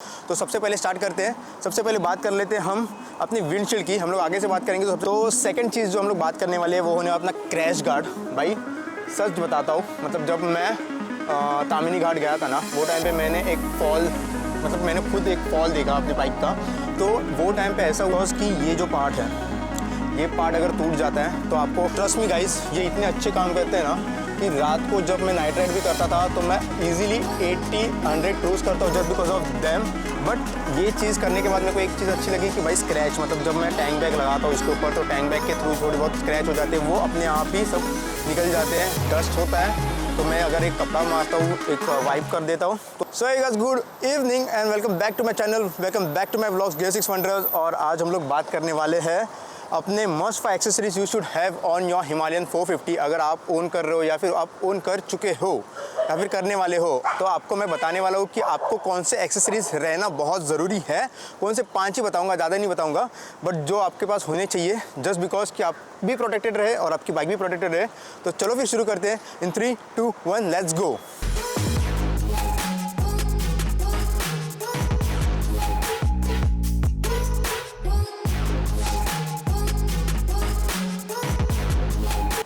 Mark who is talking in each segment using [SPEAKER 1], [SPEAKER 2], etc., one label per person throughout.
[SPEAKER 1] तो सबसे पहले स्टार्ट करते हैं। सबसे पहले बात कर लेते हैं हम अपनी विंडशील्ड की। हम लोग आगे से बात करेंगे। तो सेकंड चीज़ जो हम लोग बात करने वाले हैं वो होने वाला अपना क्रैश गार्ड। भाई सच बताता हूँ, मतलब जब मैं तामिनी घाट गया था ना, वो टाइम पे मैंने एक फॉल, मतलब मैंने खुद एक फॉल देखा अपने बाइक का। तो वो टाइम पे ऐसा हुआ कि ये जो पार्ट है, ये पार्ट अगर टूट जाता है तो आपको, ट्रस्ट मी गाइस, ये इतने अच्छे काम करते हैं ना कि रात को जब मैं नाइट राइड भी करता था तो मैं इजीली 80-100 क्रूज करता हूँ just because of them. But ये चीज़ करने के बाद मेरे को एक चीज़ अच्छी लगी कि भाई स्क्रैच, मतलब जब मैं टैंक बैग लगाता हूँ इसके ऊपर तो टैंक बैग के थ्रू थोड़ी बहुत स्क्रैच हो जाते हैं, वो अपने आप ही सब निकल जाते हैं, डस्ट होता है। तो मैं अगर एक कपड़ा मारता हूँ, एक वाइप कर देता हूँ। तो so guys, good evening and welcome back to my channel, welcome back to my vlogs gear 6 wonders. और आज हम लोग बात करने वाले हैं अपने must five accessories you should have on your Himalayan 450। अगर आप ओन कर रहे हो या फिर आप ओन कर चुके हो या फिर करने वाले हो, तो आपको मैं बताने वाला हूँ कि आपको कौन से एक्सेसरीज रहना बहुत ज़रूरी है। कौन से 5 ही बताऊँगा, ज़्यादा नहीं बताऊँगा, बट जो आपके पास होने चाहिए जस्ट बिकॉज कि आप भी प्रोटेक्टेड रहे और आपकी बाइक भी प्रोटेक्टेड रहे। तो चलो फिर शुरू करते हैं। इन 3, 2, 1 लेट्स गो।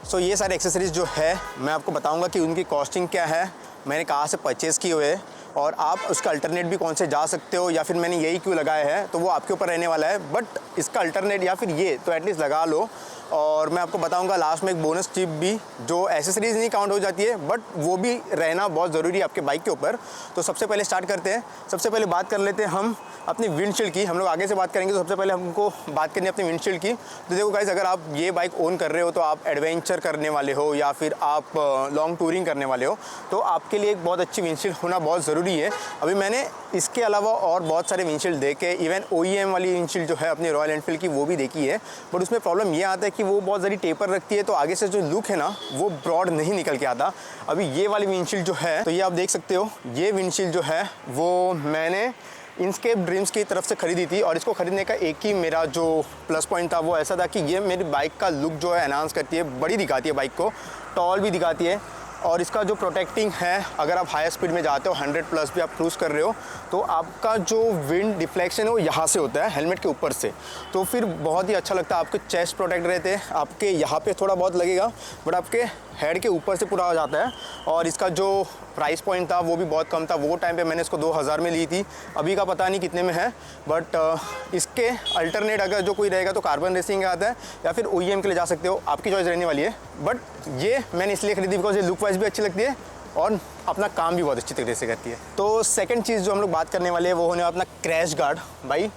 [SPEAKER 1] सो ये सारे एक्सेसरीज़ जो है मैं आपको बताऊंगा कि उनकी कॉस्टिंग क्या है, मैंने कहाँ से परचेज़ किए हुए हैं और आप उसका अल्टरनेट भी कौन से जा सकते हो, या फिर मैंने यही क्यों लगाया है, तो वो आपके ऊपर रहने वाला है। बट इसका अल्टरनेट या फिर ये तो एटलीस्ट लगा लो। और मैं आपको बताऊंगा लास्ट में एक बोनस टिप भी, जो एक्सेसरीज़ नहीं काउंट हो जाती है बट वो भी रहना बहुत ज़रूरी है आपके बाइक के ऊपर। तो सबसे पहले स्टार्ट करते हैं। सबसे पहले बात कर लेते हैं हम अपनी विंडशील्ड की। हम लोग आगे से बात करेंगे, तो सबसे पहले हमको बात करनी है अपनी विंडशील्ड की। तो देखो गाइस, अगर आप ये बाइक ओन कर रहे हो तो आप एडवेंचर करने वाले हो या फिर आप लॉन्ग टूरिंग करने वाले हो, तो आपके लिए एक बहुत अच्छी विंडशील्ड होना बहुत ज़रूरी है। अभी मैंने इसके अलावा और बहुत सारे विंडशील्ड देखे, इवन OEM वाली विंडशील्ड जो है अपनी रॉयल एनफील्ड की वो भी देखी है, बट उसमें प्रॉब्लम ये आता है कि वो बहुत ज़्यादा टेपर रखती है, तो आगे से जो लुक है ना वो ब्रॉड नहीं निकल के आता। अभी ये वाली विंडशील्ड जो है, तो ये आप देख सकते हो, ये विंडशील्ड जो है वो मैंने इनस्केप ड्रीम्स की तरफ से ख़रीदी थी। और इसको ख़रीदने का एक ही मेरा जो प्लस पॉइंट था वो ऐसा था कि ये मेरी बाइक का लुक जो है एनहांस करती है, बड़ी दिखाती है बाइक को, टॉल भी दिखाती है। और इसका जो प्रोटेक्टिंग है, अगर आप हाई स्पीड में जाते हो 100+ भी आप क्रूज़ कर रहे हो, तो आपका जो विंड डिफ्लेक्शन है वो यहाँ से होता है, हेलमेट के ऊपर से, तो फिर बहुत ही अच्छा लगता है। आपके चेस्ट प्रोटेक्ट रहते हैं, आपके यहाँ पे थोड़ा बहुत लगेगा बट आपके हेड के ऊपर से पूरा हो जाता है। और इसका जो प्राइस पॉइंट था वो भी बहुत कम था। वो टाइम पे मैंने इसको 2000 में ली थी, अभी का पता नहीं कितने में है। बट इसके अल्टरनेट अगर जो कोई रहेगा तो कार्बन रेसिंग आता है या फिर OEM के लिए जा सकते हो, आपकी चॉइस रहने वाली है। बट ये मैंने इसलिए खरीदी बिकॉज ये लुक वाइज भी अच्छी लगती है और अपना काम भी बहुत अच्छी तरीके से करती है। तो सेकंड चीज़ जो हम लोग बात करने वाले हैं वो होने वाला अपना क्रैश गार्ड। भाई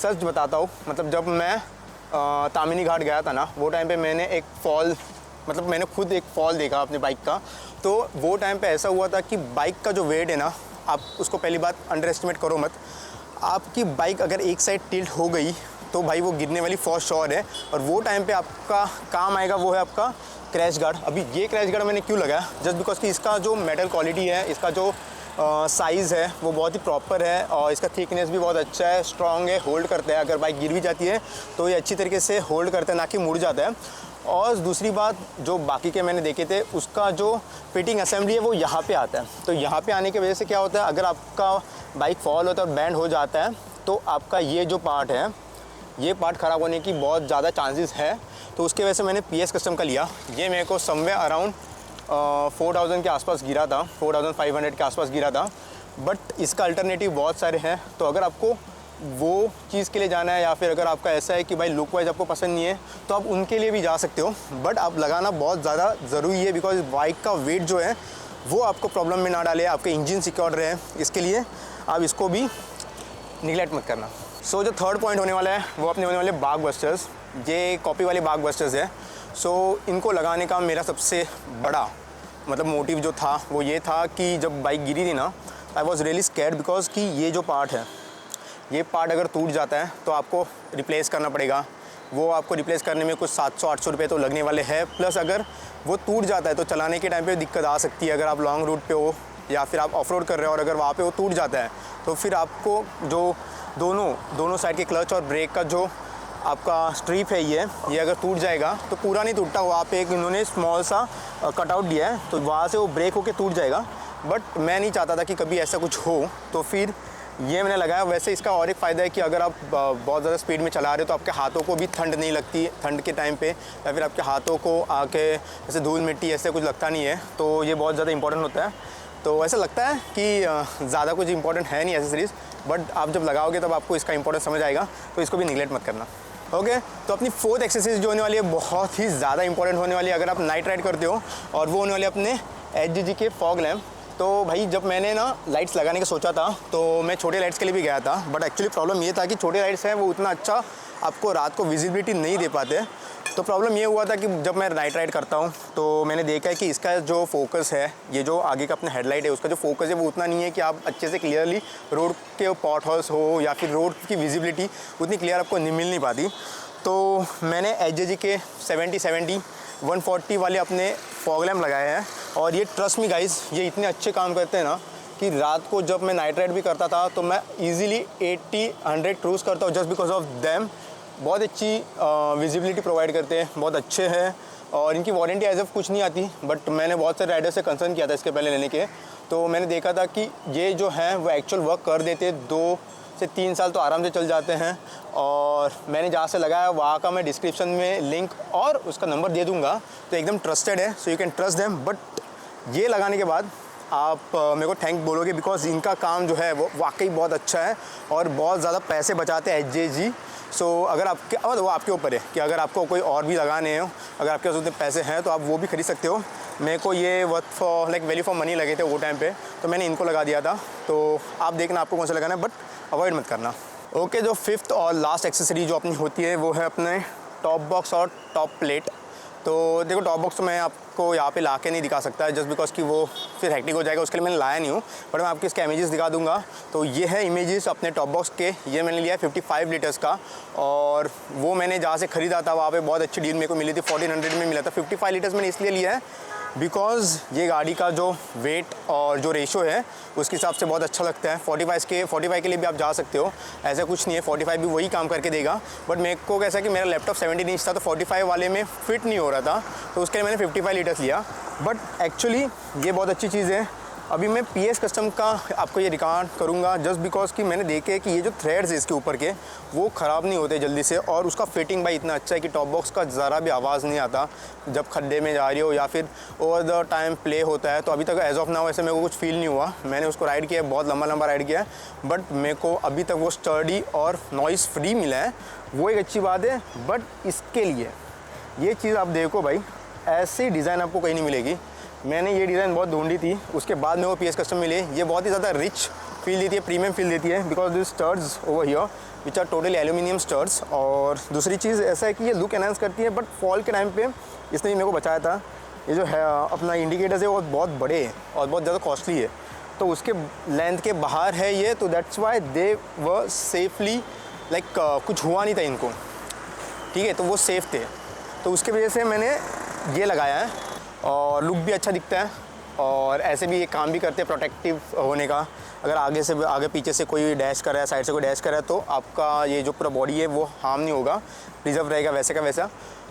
[SPEAKER 1] सच बताता हूँ, मतलब जब मैं तामिनी घाट गया था ना, वो टाइम पे मैंने एक फॉल, मतलब मैंने खुद एक फॉल देखा अपने बाइक का। तो वो टाइम पे ऐसा हुआ था कि बाइक का जो वेट है ना, आप उसको पहली बात अंडर एस्टिमेट करो मत। आपकी बाइक अगर एक साइड टिल्ट हो गई तो भाई वो गिरने वाली फॉर श्योर है। और वो टाइम पे आपका काम आएगा वो है आपका क्रैश गार्ड। अभी ये क्रैश गार्ड मैंने क्यों लगाया, जस्ट बिकॉज कि इसका जो मेटल क्वालिटी है, इसका जो साइज़ है वो बहुत ही प्रॉपर है और इसका थिकनेस भी बहुत अच्छा है, स्ट्रॉन्ग है, होल्ड करता है। अगर बाइक गिर भी जाती है तो ये अच्छी तरीके से होल्ड करता है, ना कि मुड़ जाता है। और दूसरी बात, जो बाकी के मैंने देखे थे, उसका जो फिटिंग असेंबली है वो यहाँ पे आता है। तो यहाँ पे आने की वजह से क्या होता है, अगर आपका बाइक फॉल होता है और बैंड हो जाता है तो आपका ये जो पार्ट है, ये पार्ट ख़राब होने की बहुत ज़्यादा चांसेस है। तो उसके वजह से मैंने PS कस्टम का लिया। ये मेरे को समवेयर अराउंड 4000 के आसपास गिरा था, 4500 के आसपास गिरा था। बट इसका अल्टरनेटिव बहुत सारे हैं। तो अगर आपको वो चीज़ के लिए जाना है या फिर अगर आपका ऐसा है कि भाई लुक वाइज आपको पसंद नहीं है, तो आप उनके लिए भी जा सकते हो। बट आप लगाना बहुत ज़्यादा ज़रूरी है बिकॉज बाइक का वेट जो है वो आपको प्रॉब्लम में ना डाले, आपके इंजन सिक्योर रहे, इसके लिए आप इसको भी निगलेक्ट मत करना। सो जो थर्ड पॉइंट होने वाला है वो अपने होने वाले बाग बस्टर्स। ये कॉपी वाले बाग बस्टर्स है। सो इनको लगाने का मेरा सबसे बड़ा मतलब मोटिव जो था वो ये था कि जब बाइक गिरी थी ना, I was really scared because कि ये जो पार्ट है, ये पार्ट अगर टूट जाता है तो आपको रिप्लेस करना पड़ेगा। वो आपको रिप्लेस करने में कुछ 700-800 रुपये तो लगने वाले हैं। प्लस अगर वो टूट जाता है तो चलाने के टाइम पे दिक्कत आ सकती है। अगर आप लॉन्ग रूट पे हो या फिर आप ऑफ रोड कर रहे हो और अगर वहाँ पे वो टूट जाता है तो फिर आपको जो दोनों साइड के क्लच और ब्रेक का जो आपका स्ट्रिप है ये अगर टूट जाएगा तो पूरा नहीं टूटता, वहाँ पे एक इन्होंने स्मॉल सा कटआउट दिया है तो वहाँ से वो ब्रेक होके टूट जाएगा। बट मैं नहीं चाहता था कि कभी ऐसा कुछ हो, तो फिर ये मैंने लगाया। वैसे इसका और एक फ़ायदा है कि अगर आप बहुत ज़्यादा स्पीड में चला रहे हो तो आपके हाथों को भी ठंड नहीं लगती ठंड के टाइम पे, या फिर आपके हाथों को आके जैसे धूल मिट्टी ऐसे कुछ लगता नहीं है। तो ये बहुत ज़्यादा इंपॉर्टेंट होता है। तो ऐसा लगता है कि ज़्यादा कुछ इंपॉर्टेंट है नहीं एसेसरीज़, बट आप जब लगाओगे तब आपको इसका इंपॉर्टेंस समझ आएगा, तो इसको भी निगलेक्ट मत करना। ओके, तो अपनी फोर्थ एक्सरसाइज जो होने वाली है बहुत ही ज़्यादा इंपॉर्टेंट होने वाली है अगर आप नाइट राइड करते हो, और वो होने वाली है अपने HJG के फॉग लैम्प। तो भाई जब मैंने ना लाइट्स लगाने का सोचा था तो मैं छोटे लाइट्स के लिए भी गया था, बट एक्चुअली प्रॉब्लम ये था कि छोटे लाइट्स हैं वो उतना अच्छा आपको रात को विजिबिलिटी नहीं दे पाते। तो प्रॉब्लम ये हुआ था कि जब मैं नाइट राइड करता हूँ तो मैंने देखा है कि इसका जो फोकस है, ये जो आगे का अपना हेडलाइट है उसका जो फोकस है वो उतना नहीं है कि आप अच्छे से क्लियरली रोड के पॉट होल्स हो या फिर रोड की विजिबिलिटी उतनी क्लियर आपको नहीं मिल नहीं पाती। तो मैंने HJG के 70 140 वाले अपने फॉग लैम्प लगाए हैं, और ये ट्रस्ट मी गाइस, ये इतने अच्छे काम करते हैं ना कि रात को जब मैं नाइट राइड भी करता था तो मैं इजीली 80-100 क्रूज़ करता हूँ जस्ट बिकॉज ऑफ देम। बहुत अच्छी विजिबिलिटी प्रोवाइड करते हैं, बहुत अच्छे हैं, और इनकी वारंटी एज ऑफ कुछ नहीं आती, बट मैंने बहुत सारे राइडर से कंसर्न किया था इसके पहले लेने के, तो मैंने देखा था कि ये जो है वो एक्चुअल वर्क कर देते, 2 से 3 साल तो आराम से चल जाते हैं। और मैंने जहाँ से लगाया वहाँ का मैं डिस्क्रिप्शन में लिंक और उसका नंबर दे दूँगा, तो एकदम ट्रस्टेड है, so you can trust them. But ये लगाने के बाद आप मेरे को थैंक बोलोगे, बिकॉज इनका काम जो है वो वाकई बहुत अच्छा है और बहुत ज़्यादा पैसे बचाते हैं HJG। सो अगर आपके वो आपके ऊपर है कि अगर आपको कोई और भी लगाने हो, अगर आपके पास उतने पैसे हैं तो आप वो भी खरीद सकते हो। मेरे को ये worth for like value for money लगे थे वो टाइम पे, तो मैंने इनको लगा दिया था। तो आप देखना आपको कौन सा लगाना है, बट अवॉइड मत करना। ओके, जो फिफ्थ और लास्ट एक्सेसरी जो अपनी होती है वो है अपने टॉप बॉक्स और टॉप प्लेट। तो देखो टॉप बॉक्स तो मैं आपको यहाँ पे ला के नहीं दिखा सकता जस्ट बिकॉज कि वो फिर हेक्टिक हो जाएगा, उसके लिए मैंने लाया नहीं हूँ, बट मैं आपको इसके इमेजेस दिखा दूंगा। तो ये है इमेजेस अपने टॉप बॉक्स के, ये मैंने लिया है 55 लीटर्स का, और वो मैंने जहाँ से ख़रीदा था वहाँ पे बहुत अच्छी डील मेरे को मिली थी, 1400 में मिला था। 55 लीटर्स मैंने इसलिए लिया है बिकॉज़ ये गाड़ी का जो वेट और जो रेशो है उसके हिसाब से बहुत अच्छा लगता है। 45 के लिए भी आप जा सकते हो, ऐसा कुछ नहीं है, 45 भी वही काम करके देगा। बट मेरे को कैसा कि मेरा लैपटॉप 17 इंच था तो 45 वाले में फिट नहीं हो रहा था, तो उसके लिए मैंने 55 लीटर्स लिया। बट एक्चुअली ये बहुत अच्छी चीज़ है। अभी मैं PS कस्टम का आपको ये रिकमेंड करूँगा जस्ट बिकॉज कि मैंने देखे कि ये जो थ्रेड्स है इसके ऊपर के वो ख़राब नहीं होते जल्दी से, और उसका फिटिंग भाई इतना अच्छा है कि टॉप बॉक्स का ज़रा भी आवाज़ नहीं आता जब खड्डे में जा रही हो या फिर ओवर द टाइम प्ले होता है। तो अभी तक एज ऑफ नाउ ऐसे मेरे को कुछ फील नहीं हुआ। मैंने उसको राइड किया है, बहुत लंबा राइड किया है, बट मेरे को अभी तक वो स्टर्डी और नॉइज़ फ्री मिला है, वो एक अच्छी बात है। बट इसके लिए ये चीज़ आप देखो भाई, ऐसी डिज़ाइन आपको कहीं नहीं मिलेगी। मैंने ये डिज़ाइन बहुत ढूंढी थी, उसके बाद में वो PS कस्टम मिले। ये बहुत ही ज़्यादा रिच फील देती है, प्रीमियम फील देती है, because this studs over here which are totally aluminium studs. और दूसरी चीज़ ऐसा है कि ये लुक एनहांस करती है, बट फॉल के टाइम पे इसने ही मेरे को बचाया था। ये जो है अपना इंडिकेटर्स है वो बहुत बड़े हैं और बहुत ज़्यादा कॉस्टली है, तो उसके लेंथ के बाहर है ये, तो दैट्स वाई दे व सेफली लाइक कुछ हुआ नहीं था इनको, ठीक है, तो वो सेफ़ थे। तो उसके वजह से मैंने ये लगाया है, और लुक भी अच्छा दिखता है, और ऐसे भी ये काम भी करते हैं प्रोटेक्टिव होने का। अगर आगे पीछे से कोई डैश कर रहा है, साइड से कोई डैश कर रहा है, तो आपका ये जो पूरा बॉडी है वो हार्म नहीं होगा, रिजर्व रहेगा वैसे का वैसा।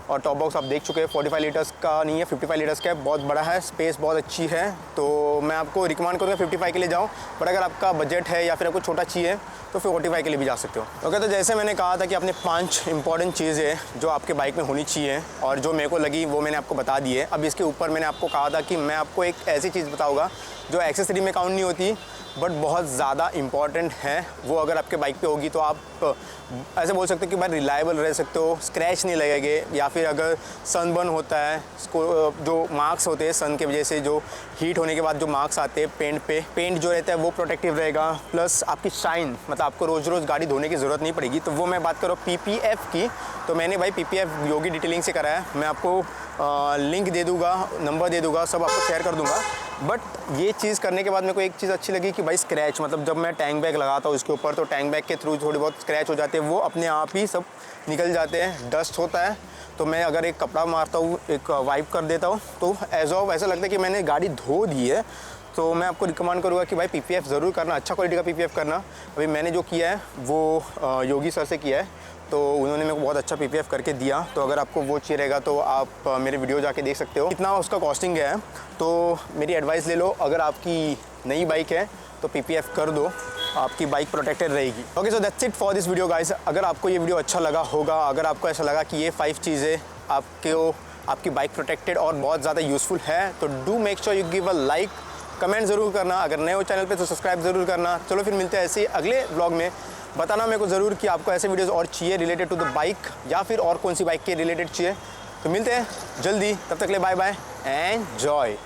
[SPEAKER 1] और टॉप बॉक्स आप देख चुके हैं 45 लीटर्स का नहीं है, 55 लीटर्स का है, बहुत बड़ा है, स्पेस बहुत अच्छी है। तो मैं आपको रिकमेंड करूँगा 55 के लिए जाओ, बट अगर आपका बजट है या फिर आपको छोटा चाहिए तो फिर 45 के लिए भी जा सकते हो। ओके, तो जैसे मैंने कहा था कि अपने 5 इंपॉर्टेंट चीज़ें जो आपके बाइक में होनी चाहिए और जो मेरे को लगी वो मैंने आपको बता दी है। अब इसके ऊपर मैंने आपको कहा था कि मैं आपको एक ऐसी चीज़ बताऊँगा जो एक्सेसरी में काउंट नहीं होती बट बहुत ज़्यादा इम्पॉर्टेंट है। वो अगर आपके बाइक पे होगी तो आप ऐसे बोल सकते हो कि भाई रिलायबल रह सकते हो, स्क्रैच नहीं लगेंगे, या फिर अगर सनबर्न होता है, जो मार्क्स होते हैं सन के वजह से, जो हीट होने के बाद जो मार्क्स आते हैं पेंट पे, पेंट जो रहता है वो प्रोटेक्टिव रहेगा। प्लस आपकी शाइन, मतलब आपको रोज़ रोज़ गाड़ी धोने की ज़रूरत नहीं पड़ेगी। तो वो मैं बात करूँ PPF की, तो मैंने भाई PPF योगी डिटेलिंग से कराया है। मैं आपको लिंक दे दूँगा, नंबर दे दूँगा, सब आपको शेयर कर दूँगा। बट ये चीज़ करने के बाद मेरे को एक चीज़ अच्छी लगी कि भाई स्क्रैच, मतलब जब मैं टैंक बैग लगाता हूँ इसके ऊपर तो टैंक बैग के थ्रू थोड़ी बहुत स्क्रैच हो जाते हैं, वो अपने आप ही सब निकल जाते हैं। डस्ट होता है तो मैं अगर एक कपड़ा मारता हूँ, एक वाइप कर देता हूँ, तो एज ऑफ ऐसा लगता है कि मैंने गाड़ी धो दी है। तो मैं आपको रिकमेंड करूँगा कि भाई PPF ज़रूर करना, अच्छा क्वालिटी का PPF करना। अभी मैंने जो किया है वो योगी सर से किया है, तो उन्होंने मेरे को बहुत अच्छा PPF करके दिया। तो अगर आपको वो चाहिए रहेगा तो आप मेरे वीडियो जाके देख सकते हो कितना उसका कॉस्टिंग है। तो मेरी एडवाइस ले लो, अगर आपकी नई बाइक है तो PPF कर दो। आपकी बाइक प्रोटेक्टेड रहेगी। Okay, so that's it for this video guys. अगर आपको ये वीडियो अच्छा लगा होगा, अगर आपको ऐसा लगा कि ये 5 चीज़ें आपकी बाइक प्रोटेक्टेड और बहुत ज़्यादा यूज़फुल है, तो do make sure you give a like, comment ज़रूर करना। अगर नए हो चैनल पे तो सब्सक्राइब ज़रूर करना। चलो फिर मिलते हैं ऐसे ही अगले व्लॉग में। बताना मेरे को ज़रूर कि आपको ऐसे वीडियोज़ और चाहिए रिलेटेड टू द बाइक, या फिर और कौन सी बाइक के रिलेटेड चाहिए। तो मिलते हैं जल्दी, तब तक के लिए बाय बाय, एंजॉय।